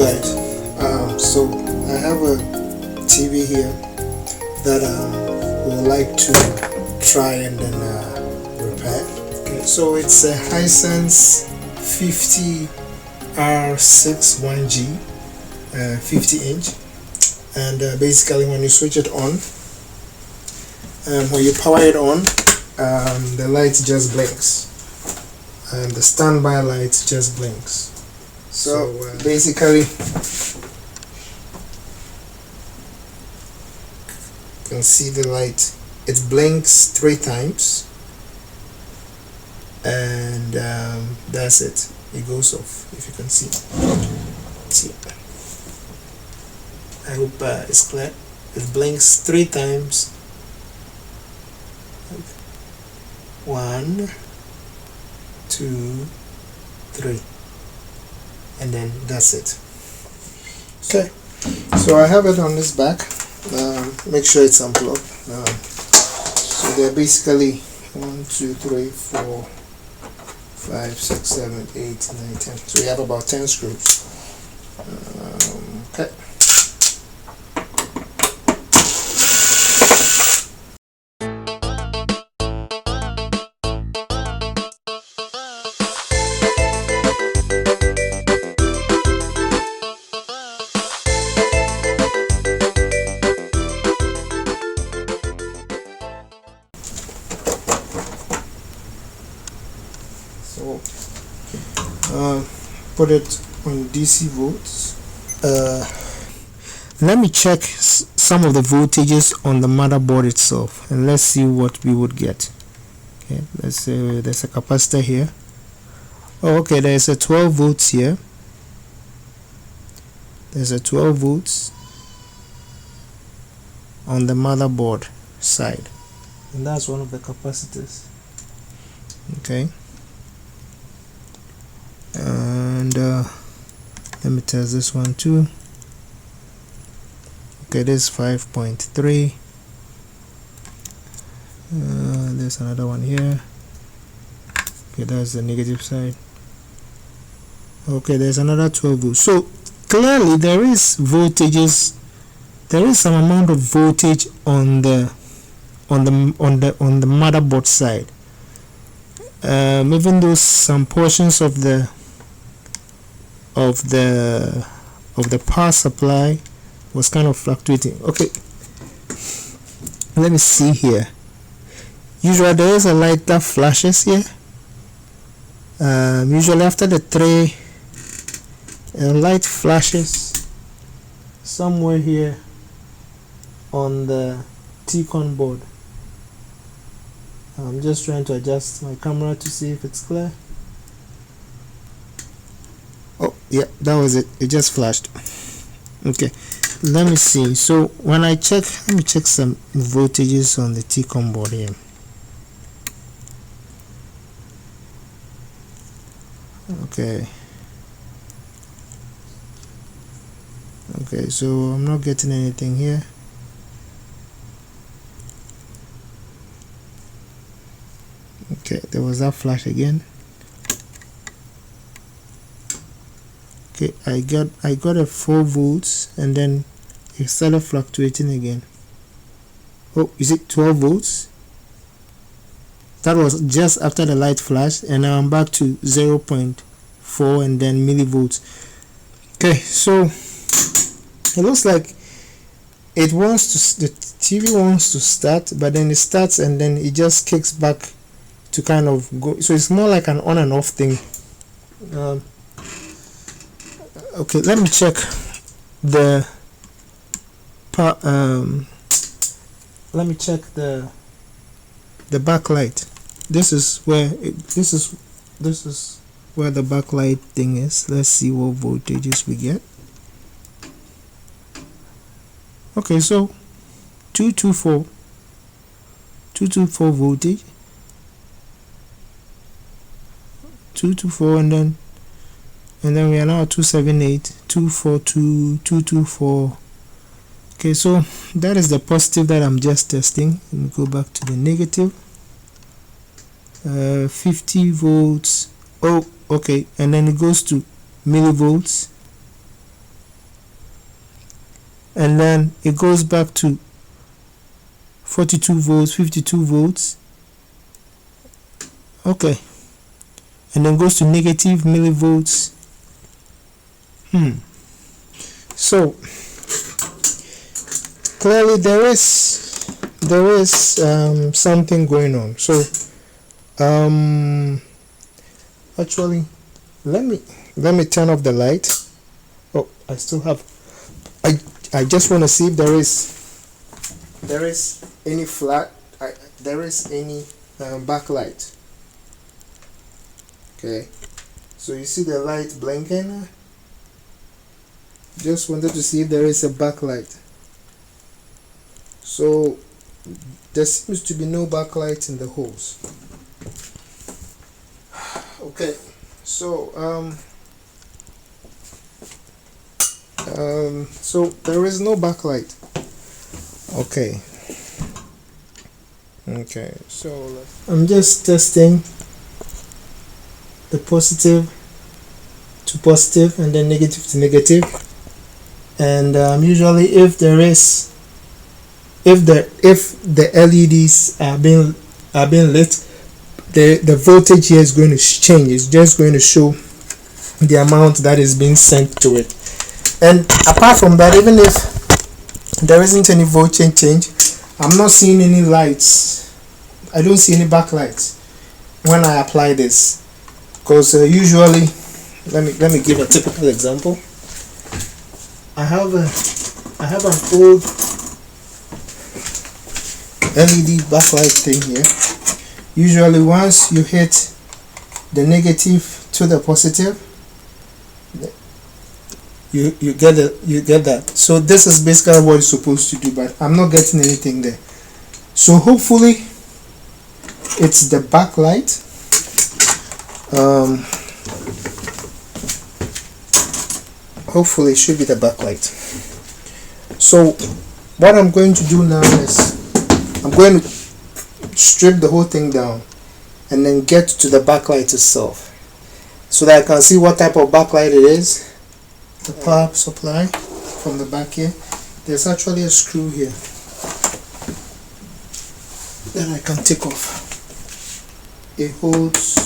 guys, so I have a TV here that would like to try and then repair. Okay, so it's a Hisense 50 R61G 50-inch, and basically when you switch it on, when you power it on, the light just blinks, and the standby light just blinks. So basically, you can see the light, it blinks 3 times, and that's it, it goes off. If you can see, I hope it's clear. It blinks 3 times. 1, 2, 3, and then that's it. Okay, so I have it on this back. Make sure it's unplugged. So they're basically 1, 2, 3, 4, 5, 6, 7, 8, 9, 10. So we have about 10 screws. Okay. So put it on DC volts. Let me check some of the voltages on the motherboard itself, and let's see what we would get. Okay, let's say there's a capacitor here. Oh, okay, there's a 12 volts here. There's a 12 volts on the motherboard side, and that's one of the capacitors. Okay, and let me test this one too. Okay, this is 5.3. There's another one here. Okay, that's the negative side. Okay, there's another 12 volts. So clearly there is voltages. There is some amount of voltage on the motherboard side. Even though some portions of the power supply was kind of fluctuating. Okay, let me see here. Usually there is a light that flashes here. Usually after the 3, a light flashes somewhere here on the T-con board. I'm just trying to adjust my camera to see if it's clear. Oh yeah, that was it, it just flashed. Okay, let me see. So when I check, let me check some voltages on the T-con board here. Okay, so I'm not getting anything here. Okay, there was that flash again. Okay, I got a 4 volts, and then it started fluctuating again. Oh, is it 12 volts? That was just after the light flash, and now I'm back to 0.4 and then millivolts. Okay, so it looks like it wants to, the TV wants to start, but then it starts and then it just kicks back to kind of go. So it's more like an on and off thing. Okay, let me check the backlight. This is where this is where the backlight thing is. Let's see what voltages we get. Okay, so 224 voltage, 224, and then we are now at 278, 242, 224. Okay, so that is the positive that I'm just testing. Let me go back to the negative. 50 volts. Oh, okay, and then it goes to millivolts. and then it goes back to 42 volts, 52 volts. Okay, and then goes to negative millivolts. So clearly there is something going on. So actually let me turn off the light. Oh, I still have, I just want to see if there is any there is any backlight. Okay, so you see the light blinking. Just wanted to see if there is a backlight. So there seems to be no backlight in the holes. Okay, so so there is no backlight. Okay, so I'm just testing the positive to positive and then negative to negative. And usually if the LEDs are being lit, the voltage here is going to change. It's just going to show the amount that is being sent to it. And apart from that, even if there isn't any voltage change, I'm not seeing any lights. I don't see any backlights when I apply this, because usually, let me give a typical example. I have an old LED backlight thing here. Usually once you hit the negative to the positive, you get that. So this is basically what it's supposed to do, but I'm not getting anything there. So hopefully it's the backlight. Hopefully it should be the backlight. So what I'm going to do now is I'm going to strip the whole thing down and then get to the backlight itself, so that I can see what type of backlight it is. The power supply from the back here, there's actually a screw here that I can take off. It holds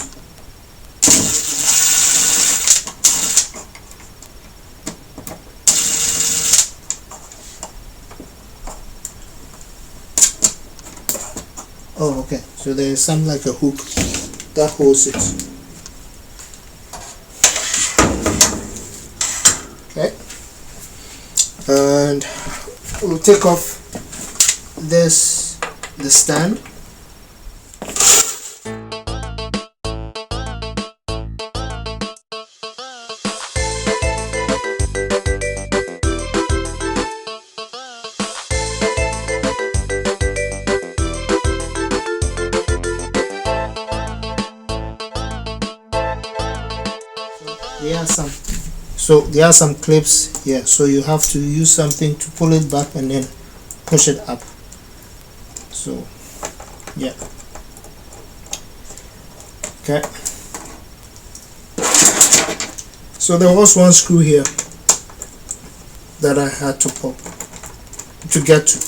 oh, okay, so there is some like a hook that holds it. Okay, and we'll take off the stand. There are some clips here, so you have to use something to pull it back and then push it up. So yeah, okay. So there was one screw here that I had to pop to get to.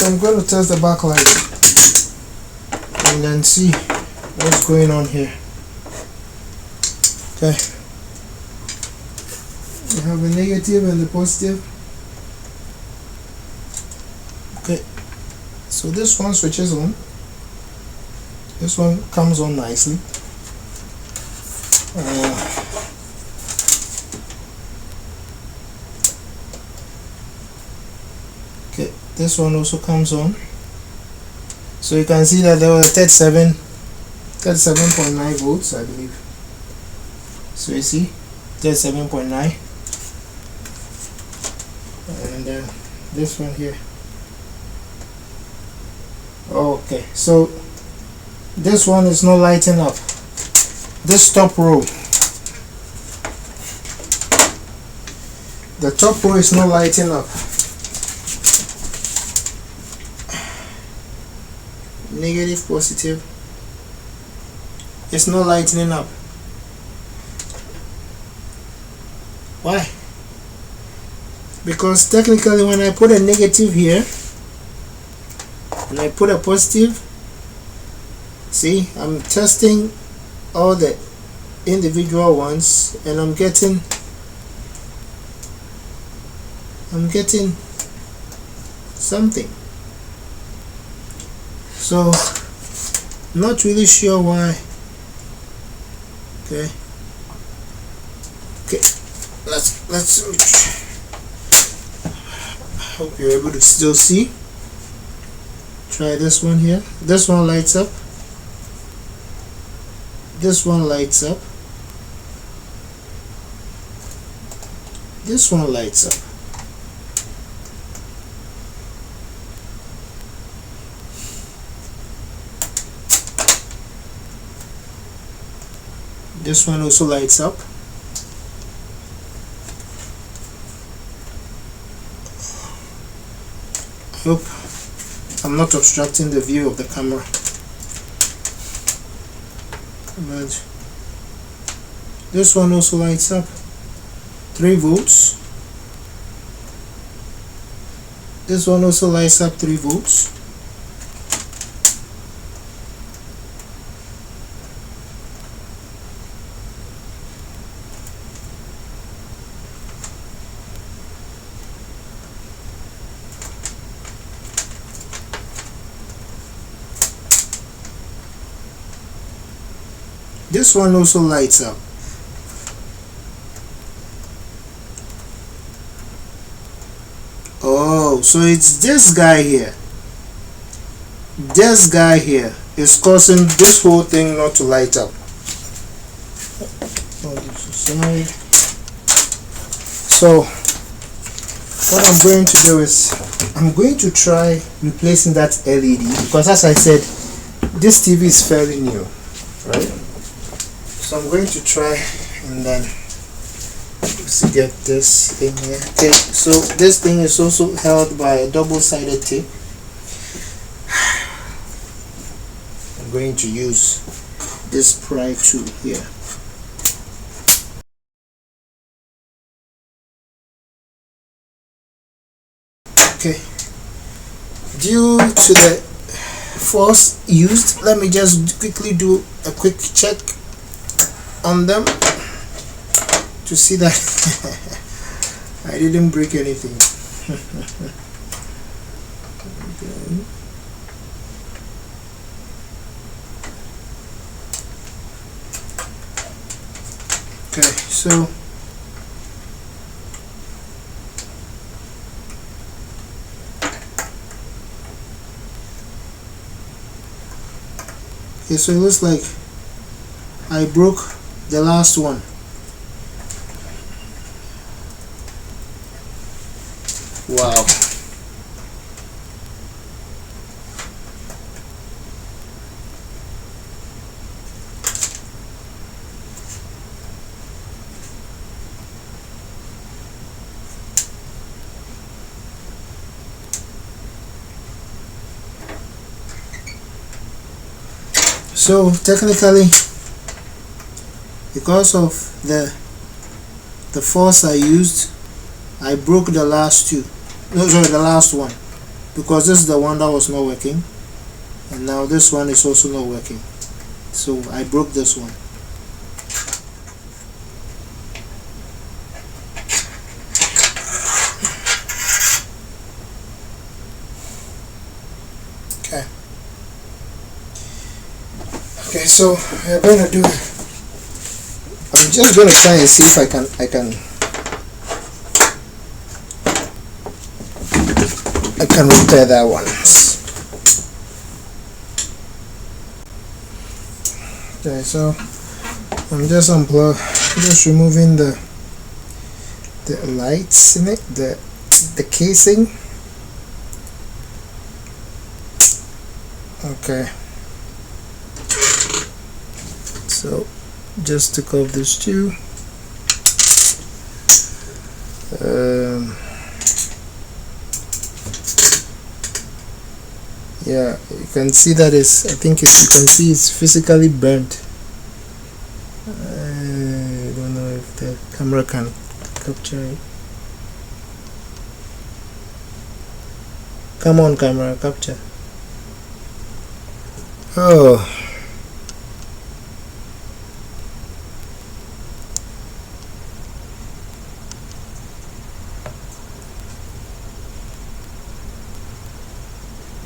So I'm going to test the backlight and then see what's going on here. Okay, we have a negative and the positive. Okay, so this one switches on, this one comes on nicely. Okay, this one also comes on, so you can see that there was 37.9 volts, I believe. So you see 37.9, and then this one here. Okay, so this one is not lighting up. This top row, the top row is not lighting up. Negative, positive, it's not lightening up. Why? Because technically when I put a negative here and I put a positive, see, I'm testing all the individual ones and I'm getting something. So not really sure why. Okay, let's switch. Hope you're able to still see. Try this one here. This one lights up. This one lights up. This one lights up. This one also lights up. I hope I'm not obstructing the view of the camera. But this one also lights up. 3 volts. This one also lights up 3 volts. This one also lights up. Oh, so it's this guy here. This guy here is causing this whole thing not to light up. So what I'm going to do is I'm going to try replacing that LED, because as I said, this TV is fairly new, right? So I'm going to try and then get this thing here. Okay, so this thing is also held by a double-sided tape. I'm going to use this pry tool here. Okay, due to the force used, let me just quickly do a quick check on them to see that I didn't break anything. Okay, so it looks like I broke the last one. Wow. So technically, because of the force I used, I broke the last two. No, sorry, the last one, because this is the one that was not working, and now this one is also not working, so I broke this one. Okay, so we're going to do, I'm just going to try and see if I can repair that one. Okay, so I'm just removing the lights in it, the casing. Okay, so just took off this too. Yeah, you can see that is, I think you can see it's physically burnt. I don't know if the camera can capture it. Come on, camera, capture. Oh,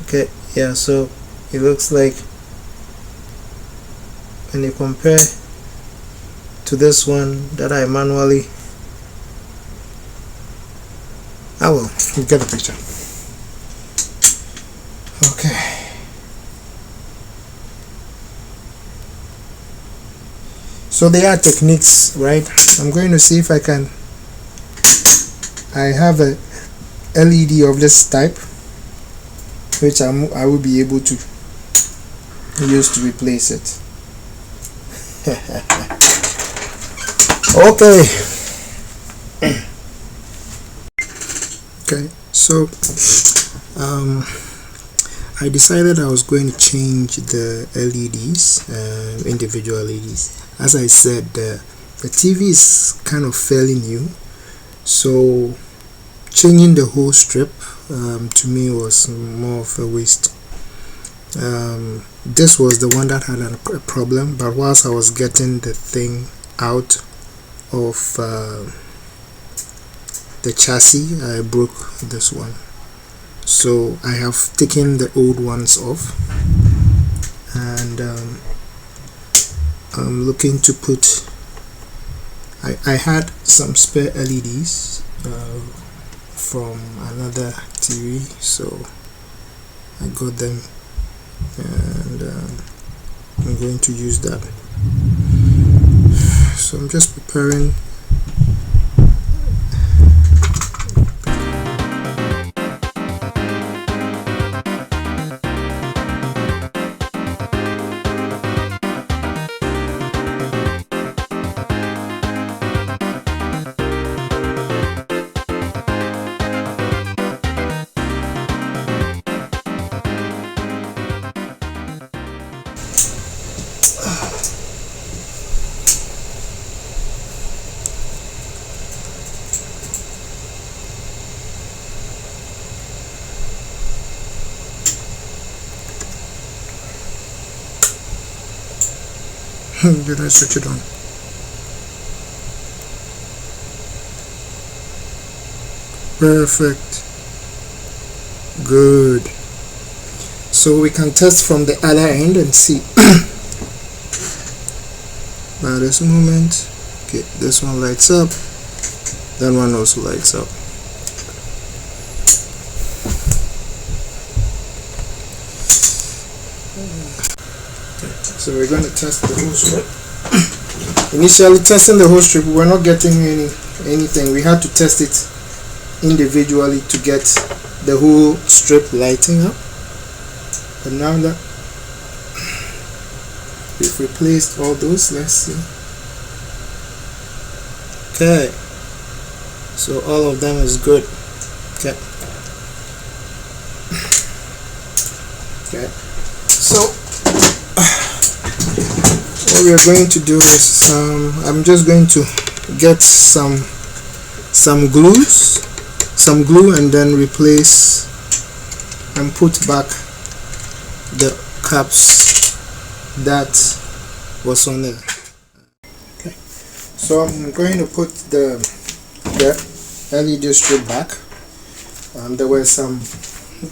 okay, yeah, so it looks like when you compare to this one that I manually, well, you get the picture. Okay, so there are techniques, right? I'm going to see if I have a LED of this type, which I will be able to use to replace it. Okay. Okay, so I decided I was going to change the LEDs, individual LEDs. As I said, the TV is kind of fairly new, so changing the whole strip to me was more of a waste. This was the one that had a problem, but whilst I was getting the thing out of the chassis, I broke this one. So I have taken the old ones off, and I'm looking to put, I had some spare LEDs from another TV, so I got them, and I'm going to use that. So I'm just preparing. Did I switch it on? Perfect. Good. So we can test from the other end and see. By this moment, okay, this one lights up, that one also lights up. So we're going to test the whole strip. Initially testing the whole strip, we were not getting anything. We had to test it individually to get the whole strip lighting up. But now that we've replaced all those, let's see. Okay, so all of them is good. Okay. Okay. So what we are going to do is I'm just going to get some glue and then replace and put back the caps that was on there. Okay, so I'm going to put the LED strip back. There were some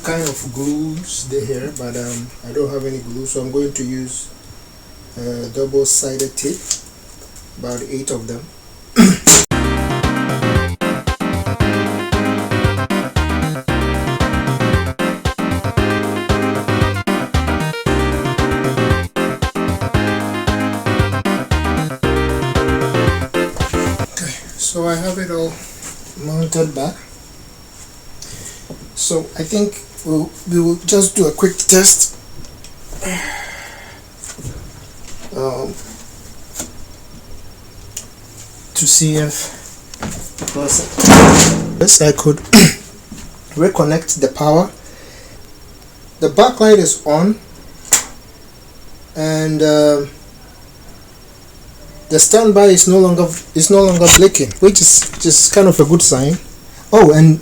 kind of glues there, but I don't have any glue, so I'm going to use double-sided tape, about 8 of them. So I have it all mounted back. So I think we will just do a quick test. To see if yes, I could reconnect the power. The backlight is on, and the standby is no longer blinking, which is just kind of a good sign. Oh, and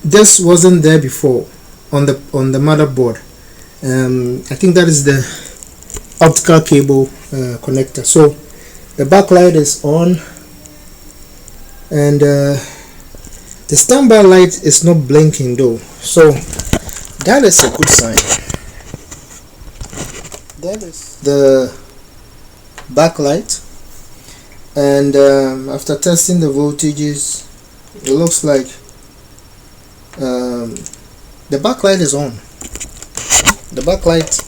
this wasn't there before on the motherboard. I think that is the optical cable connector. So the backlight is on, and the standby light is not blinking though, so that is a good sign. That is the backlight, and after testing the voltages, it looks like the backlight is on. The backlight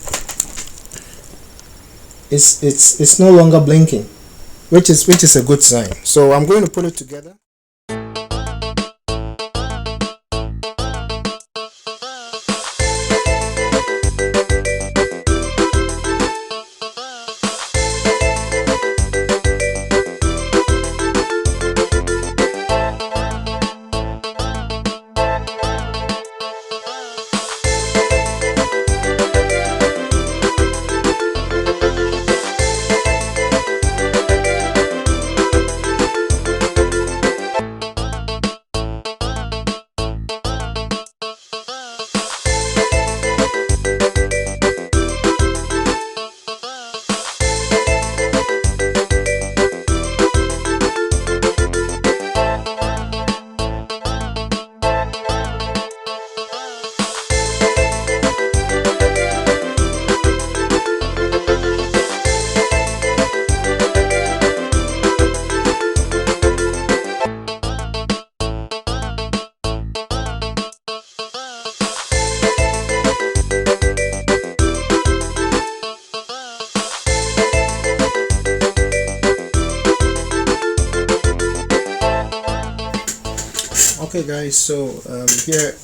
it's no longer blinking, which is a good sign. So I'm going to put it together. Okay guys, so here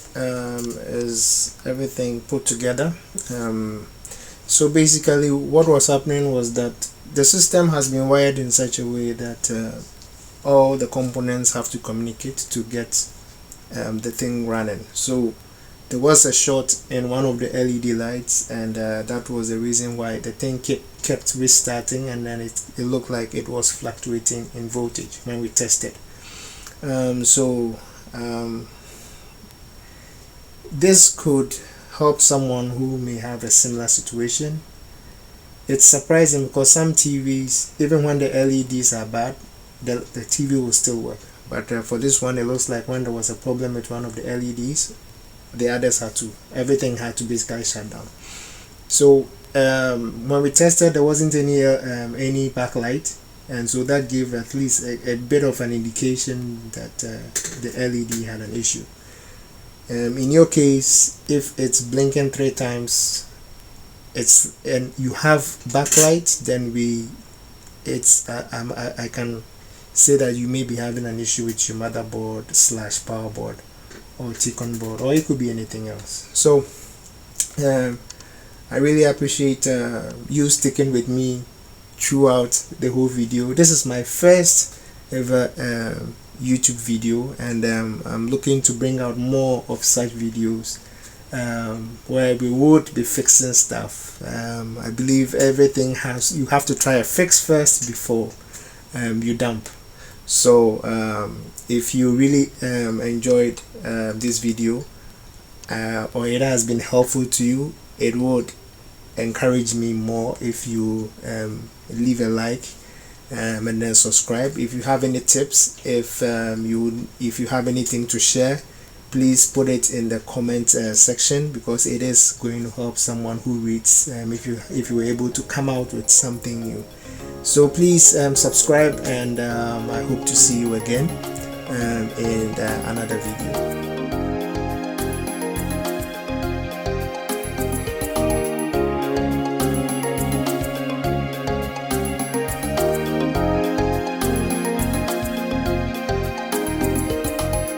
is everything put together. So basically what was happening was that the system has been wired in such a way that all the components have to communicate to get the thing running. So there was a short in one of the LED lights, and that was the reason why the thing kept restarting, and then it looked like it was fluctuating in voltage when we tested. This could help someone who may have a similar situation. It's surprising because some TVs, even when the LEDs are bad, the TV will still work. But for this one, it looks like when there was a problem with one of the LEDs, the others everything had to basically shut down. So when we tested, there wasn't any backlight, and so that gave at least a bit of an indication that the LED had an issue. In your case, if it's blinking 3 times, and you have backlight, then I can say that you may be having an issue with your motherboard / power board or T-con board, or it could be anything else. So I really appreciate you sticking with me throughout the whole video. This is my first ever YouTube video, and I'm looking to bring out more of such videos where we would be fixing stuff. I believe everything you have to try a fix first before you dump. So if you really enjoyed this video, or it has been helpful to you, it would encourage me more if you leave a like and then subscribe. If you have any tips, if you have anything to share, please put it in the comment section, because it is going to help someone who reads, if you were able to come out with something new. So please subscribe, and I hope to see you again in another video.